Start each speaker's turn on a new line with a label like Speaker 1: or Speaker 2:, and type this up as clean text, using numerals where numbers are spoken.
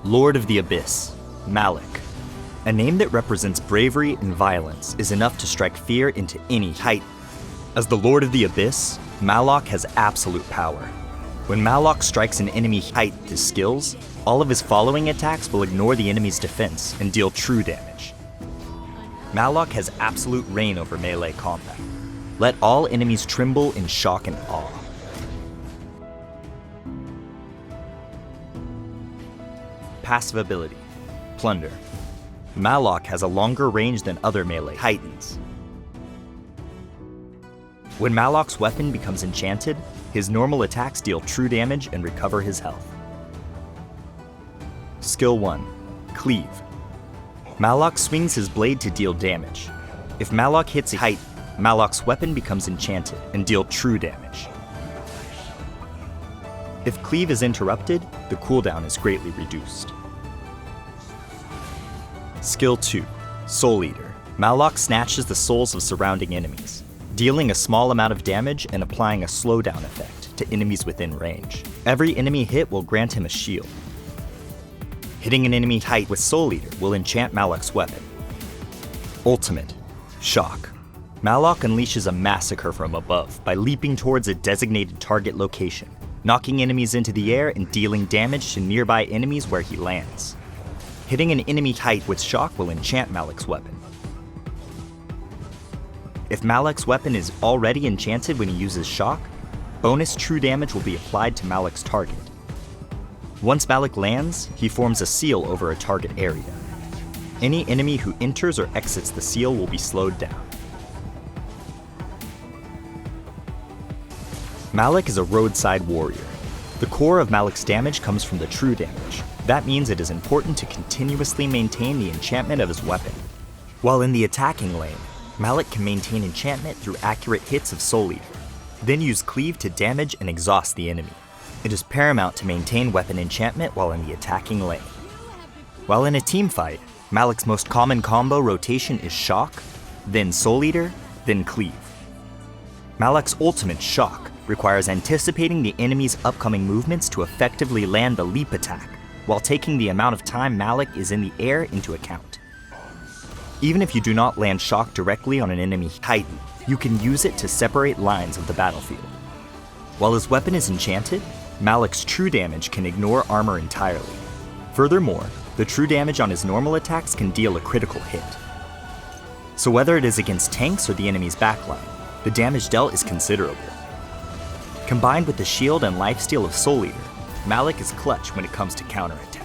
Speaker 1: Lord of the Abyss, Maloch. A name that represents bravery and violence is enough to strike fear into any Titan. As the Lord of the Abyss, Maloch has absolute power. When Maloch strikes an enemy Titan with his skills, all of his following attacks will ignore the enemy's defense and deal true damage. Maloch has absolute reign over melee combat. Let all enemies tremble in shock and awe. Passive ability, Plunder. Maloch has a longer range than other melee Titans. When Maloch's weapon becomes enchanted, his normal attacks deal true damage and recover his health. Skill 1, Cleave. Maloch swings his blade to deal damage. If Maloch hits a Titan, Maloch's weapon becomes enchanted and deal true damage. If Cleave is interrupted, the cooldown is greatly reduced. Skill 2, Soul Eater. Maloch snatches the souls of surrounding enemies, dealing a small amount of damage and applying a slowdown effect to enemies within range. Every enemy hit will grant him a shield. Hitting an enemy Titan with Soul Eater will enchant Maloch's weapon. Ultimate, Shock. Maloch unleashes a massacre from above by leaping towards a designated target location, knocking enemies into the air and dealing damage to nearby enemies where he lands. Hitting an enemy Titan with Shock will enchant Maloch's weapon. If Maloch's weapon is already enchanted when he uses Shock, bonus true damage will be applied to Maloch's target. Once Maloch lands, he forms a seal over a target area. Any enemy who enters or exits the seal will be slowed down. Maloch is a roadside warrior. The core of Maloch's damage comes from the true damage. That means it is important to continuously maintain the enchantment of his weapon. While in the attacking lane, Maloch can maintain enchantment through accurate hits of Soul Eater, then use Cleave to damage and exhaust the enemy. It is paramount to maintain weapon enchantment while in the attacking lane. While in a team fight, Maloch's most common combo rotation is Shock, then Soul Eater, then Cleave. Maloch's ultimate, Shock, requires anticipating the enemy's upcoming movements to effectively land the leap attack, while taking the amount of time Maloch is in the air into account. Even if you do not land Shock directly on an enemy Titan, you can use it to separate lines of the battlefield. While his weapon is enchanted, Maloch's true damage can ignore armor entirely. Furthermore, the true damage on his normal attacks can deal a critical hit. So whether it is against tanks or the enemy's backline, the damage dealt is considerable. Combined with the shield and lifesteal of Soul Eater, Maloch is clutch when it comes to counterattack.